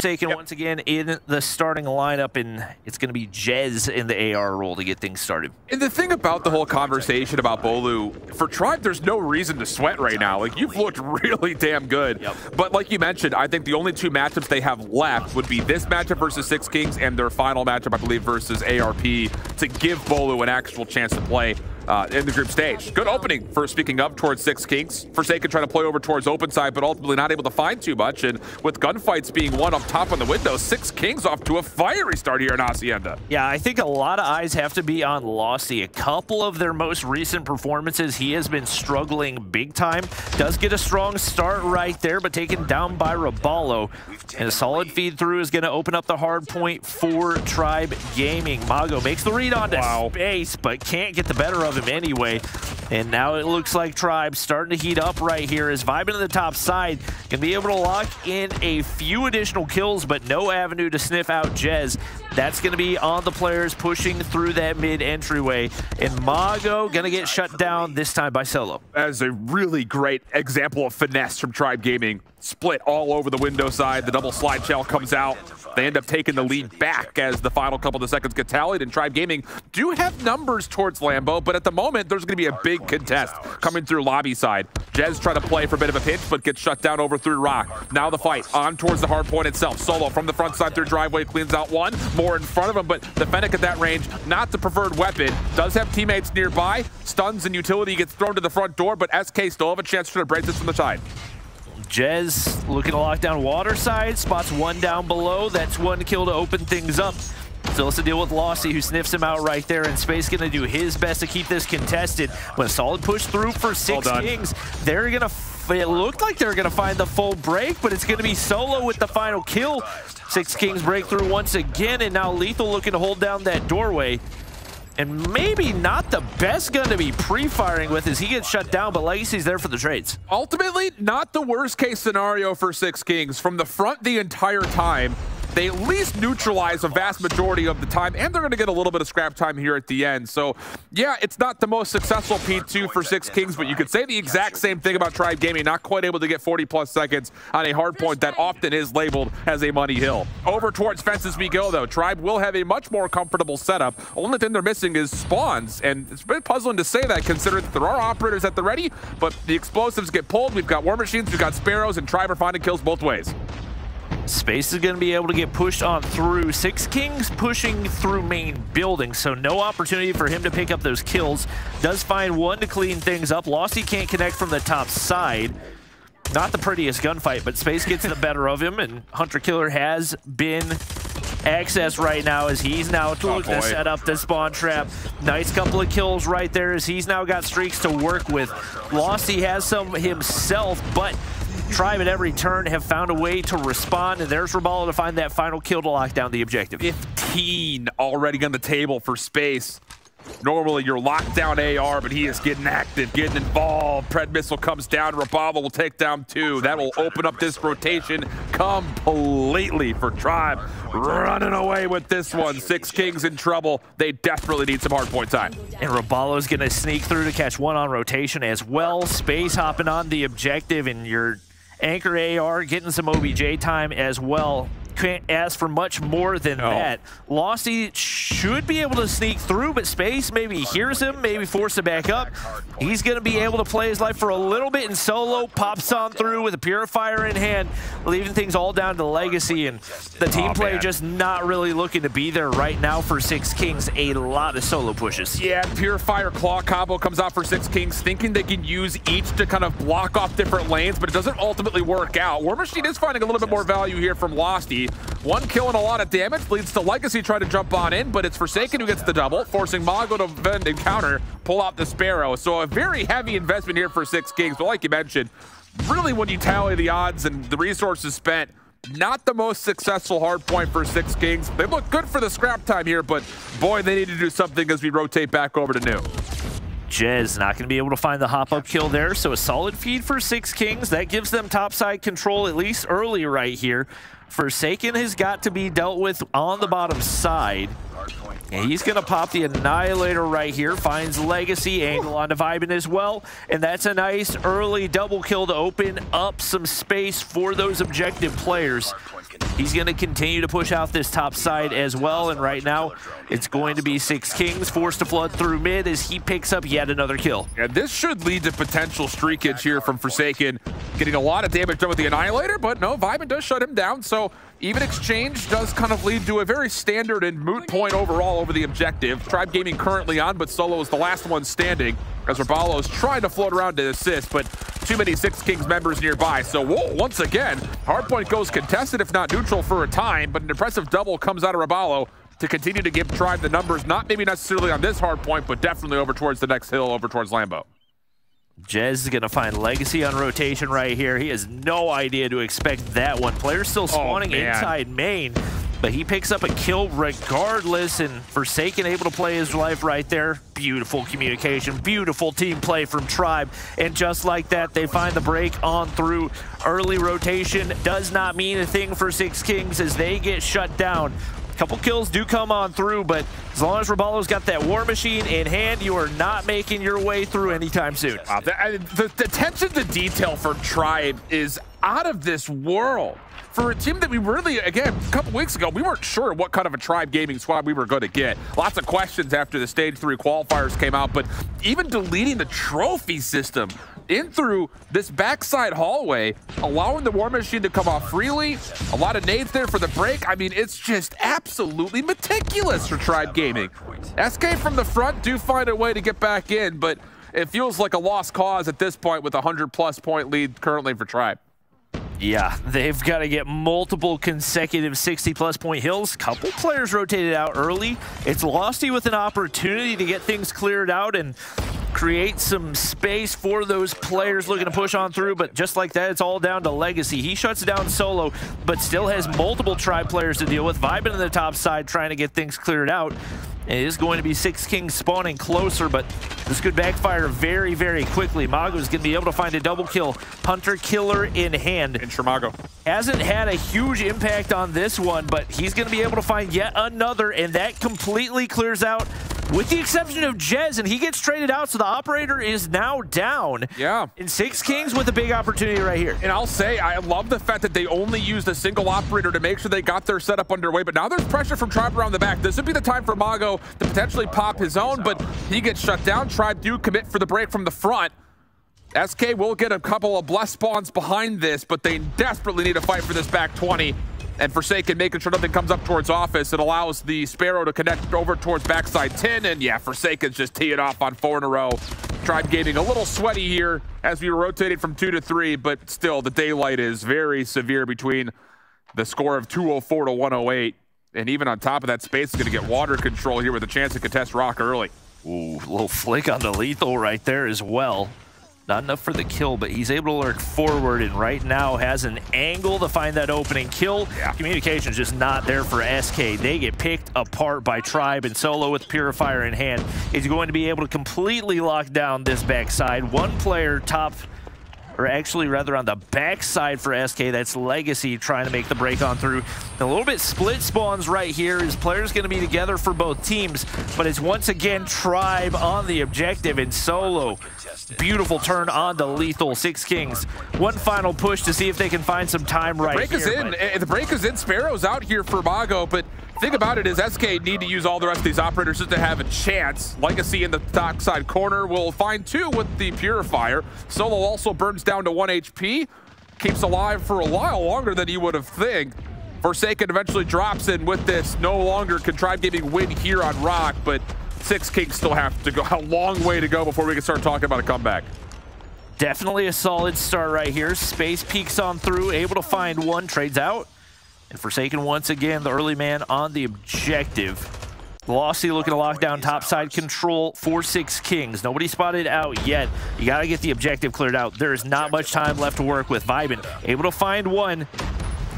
Forsaken once again in the starting lineup, and it's going to be Jez in the AR role to get things started. And the thing about the whole conversation about Bolu, for Tribe, there's no reason to sweat right now. Like, you've looked really damn good. Yep. But like you mentioned, I think the only two matchups they have left would be this matchup versus Six Kings and their final matchup, I believe, versus ARP to give Bolu an actual chance to play in the group stage. Good opening for, speaking of, towards Six Kings. Forsaken trying to play over towards open side, but ultimately not able to find too much. And with gunfights being won up top on the window, Six Kings off to a fiery start here in Hacienda. Yeah, I think a lot of eyes have to be on Lossy. A couple of their most recent performances, he has been struggling big time. Does get a strong start right there, but taken down by Raballo. And a solid feed through is going to open up the hard point for Tribe Gaming. Mago makes the read onto Space, but can't get the better of him anyway. And now it looks like Tribe starting to heat up right here as vibing to the top side. Can be able to lock in a few additional kills, but no avenue to sniff out Jez. That's going to be on the players pushing through that mid entryway. And Mago going to get shut down this time by Solo. As a really great example of finesse from Tribe Gaming. Split all over the window side. The double slide shell comes out. They end up taking the lead back as the final couple of seconds get tallied, and Tribe Gaming do have numbers towards Lambo, but at the moment, there's going to be a big contest coming through lobby side. Jez trying to play for a bit of a pinch, but gets shut down over through Rock. Now the fight on towards the hard point itself. Solo from the front side through driveway, cleans out one. More in front of him, but the Fennec at that range, not the preferred weapon. Does have teammates nearby. Stuns and utility, gets thrown to the front door, but SK still have a chance to try to break this from the side. Jez looking to lock down water side, spots one down below. That's one kill to open things up. Still has to deal with Lossy, who sniffs him out right there, and Space going to do his best to keep this contested. But a solid push through for Six Kings. They're going to, it looked like they were going to find the full break, but it's going to be Solo with the final kill. Six Kings break through once again, and now Lethal looking to hold down that doorway. And maybe not the best gun to be pre-firing with as he gets shut down, but Legacy's there for the trades. Ultimately, not the worst case scenario for Six Kings. From the front the entire time, they at least neutralize a vast majority of the time, and they're going to get a little bit of scrap time here at the end. So, yeah, it's not the most successful P2 for Six Kings, but you could say the exact same thing about Tribe Gaming, not quite able to get 40-plus seconds on a hard point that often is labeled as a money hill. Over towards fences we go, though. Tribe will have a much more comfortable setup. Only thing they're missing is spawns, and it's a bit puzzling to say that considering that there are operators at the ready, but the explosives get pulled. We've got War Machines, we've got Sparrows, and Tribe are finding kills both ways. Space is going to be able to get pushed on through. Six Kings pushing through main building, so no opportunity for him to pick up those kills. Does find one to clean things up. Lossy can't connect from the top side. Not the prettiest gunfight, but Space gets the better of him, and Hunter Killer has been accessed right now as he's now looking to set up the spawn trap. Nice couple of kills right there as he's now got streaks to work with. Lossy has some himself, but Tribe at every turn have found a way to respond, and there's Raballo to find that final kill to lock down the objective. 15 already on the table for Space. Normally you're locked down AR, but he is getting active, getting involved. Pred missile comes down. Raballo will take down two. That will open up this rotation completely for Tribe. Running away with this one. Six Kings in trouble. They desperately need some hardpoint time. And Raballo's going to sneak through to catch one on rotation as well. Space hopping on the objective, and your Anchor AR getting some OBJ time as well. Can't ask for much more than that. Lossy should be able to sneak through, but Space maybe hears him, maybe force it back up. He's going to be able to play his life for a little bit, and Solo pops on through with a Purifier in hand, leaving things all down to Legacy, and the team play just not really looking to be there right now for Six Kings. A lot of solo pushes. Yeah, Purifier Claw combo comes out for Six Kings, thinking they can use each to kind of block off different lanes, but it doesn't ultimately work out. War Machine is finding a little bit more value here from Losty. One kill and a lot of damage leads to Legacy trying to jump on in, but it's Forsaken who gets the double, forcing Mago to vend and counter, pull out the Sparrow. So a very heavy investment here for Six Kings, but like you mentioned, really when you tally the odds and the resources spent, not the most successful hard point for Six Kings. They look good for the scrap time here, but boy, they need to do something as we rotate back over to new. Jez not going to be able to find the hop-up kill there, so a solid feed for Six Kings. That gives them topside control, at least early right here. Forsaken has got to be dealt with on the bottom side. And he's going to pop the Annihilator right here, finds Legacy, angle onto Vibin as well, and that's a nice early double kill to open up some space for those objective players. He's going to continue to push out this top side as well, and right now it's going to be Six Kings forced to flood through mid as he picks up yet another kill. And this should lead to potential streakage here from Forsaken, getting a lot of damage done with the Annihilator, but no, Vyman does shut him down, so even exchange does kind of lead to a very standard and moot point overall over the objective. Tribe Gaming currently on, but Solo is the last one standing as Rabalo's trying to float around to assist, but too many Six Kings members nearby. So whoa, once again, hardpoint goes contested, if not neutral for a time, but an impressive double comes out of Rabalo to continue to give Tribe the numbers, not maybe necessarily on this hardpoint, but definitely over towards the next hill, over towards Lambo. Jez is going to find Legacy on rotation right here. He has no idea to expect that one. Players still spawning inside main, but he picks up a kill regardless, and Forsaken able to play his life right there. Beautiful communication, beautiful team play from Tribe, and just like that, they find the break on through. Early rotation does not mean a thing for Six Kings as they get shut down. Couple kills do come on through, but as long as Rabalo's got that War Machine in hand, you are not making your way through anytime soon. The attention to detail for Tribe is out of this world. For a team that we really, again, a couple weeks ago, we weren't sure what kind of a Tribe Gaming squad we were going to get. Lots of questions after the Stage 3 qualifiers came out, but even deleting the trophy system in through this backside hallway, allowing the War Machine to come off freely, a lot of nades there for the break. I mean, it's just absolutely meticulous for Tribe Gaming. SK from the front do find a way to get back in, but it feels like a lost cause at this point with a 100+ point lead currently for Tribe. Yeah, they've got to get multiple consecutive 60+ point hills. Couple players rotated out early. It's Losty with an opportunity to get things cleared out and create some space for those players looking to push on through, but just like that, it's all down to Legacy. He shuts down Solo, but still has multiple Tribe players to deal with. Vyman on the top side trying to get things cleared out. It is going to be Six Kings spawning closer, but this could backfire very, very quickly. Mago's going to be able to find a double kill. Hunter Killer in hand. And Mago hasn't had a huge impact on this one, but he's going to be able to find yet another, and that completely clears out with the exception of Jez, and he gets traded out, so the operator is now down. Yeah. And Six Kings with a big opportunity right here. And I'll say, I love the fact that they only used a single operator to make sure they got their setup underway, but now there's pressure from Tribe around the back. This would be the time for Mago to potentially pop his own, but he gets shut down. Tribe do commit for the break from the front. SK will get a couple of blessed spawns behind this, but they desperately need to fight for this back 20. And Forsaken making sure nothing comes up towards office. It allows the Sparrow to connect over towards backside 10. And yeah, Forsaken's just tee it off on 4 in a row. Tribe Gaming a little sweaty here as we rotated from 2 to 3, but still the daylight is very severe between the score of 204 to 108. And even on top of that, Space is going to get water control here with a chance to contest Rock early. Ooh, a little flick on the lethal right there as well. Not enough for the kill, but he's able to lurk forward and right now has an angle to find that opening kill. Yeah. Communication's just not there for SK. They get picked apart by Tribe, and Solo with Purifier in hand is going to be able to completely lock down this backside. One player top, or actually rather on the backside for SK, that's Legacy trying to make the break on through. A little bit split spawns right here as players going to be together for both teams, but it's once again Tribe on the objective, and Solo. Beautiful turn on to lethal. Six Kings. One final push to see if they can find some time right here. The break is in. Sparrow's out here for Mago, but thing about it is SK need to use all the rest of these operators just to have a chance. Legacy in the top side corner will find 2 with the Purifier. Solo also burns down to 1 HP. Keeps alive for a while longer than you would have think. Forsaken eventually drops in with this. No longer can Tribe Gaming win here on Rock, but Six Kings still have to go a long way to go before we can start talking about a comeback. Definitely a solid start right here. Space peeks on through, able to find one, trades out. And Forsaken once again, the early man on the objective. Velocity looking to lock down topside control for Six Kings. Nobody spotted out yet. You got to get the objective cleared out. There is not much time left to work with. Vyman able to find one.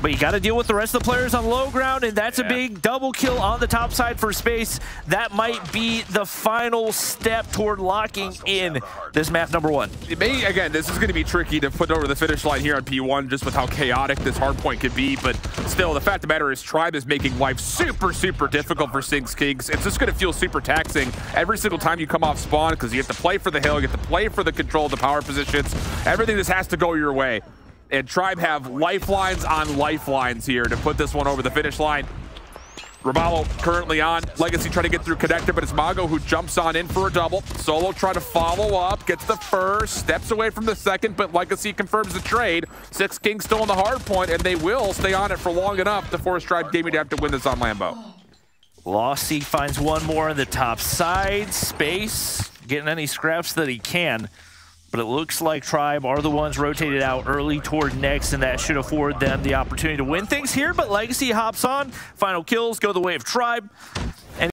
But you got to deal with the rest of the players on low ground, and that's a big double kill on the top side for Space. That might be the final step toward locking in this map number 1. It may, again, this is going to be tricky to put over the finish line here on P1 just with how chaotic this hardpoint could be, but still, the fact of the matter is Tribe is making life super, super difficult for Six Kings. It's just going to feel super taxing every single time you come off spawn because you have to play for the hill, you have to play for the control of the power positions. Everything just has to go your way. And Tribe have lifelines on lifelines here to put this one over the finish line. Roballo currently on. Legacy trying to get through connector, but it's Mago who jumps on in for a double. Solo trying to follow up, gets the first, steps away from the second, but Legacy confirms the trade. Six Kings still on the hard point, and they will stay on it for long enough to force Tribe Gaming to have to win this on Lambo. Lossy finds one more on the top side. Space, getting any scraps that he can. But it looks like Tribe are the ones rotated out early toward next, and that should afford them the opportunity to win things here. But Legacy hops on. Final kills go the way of Tribe.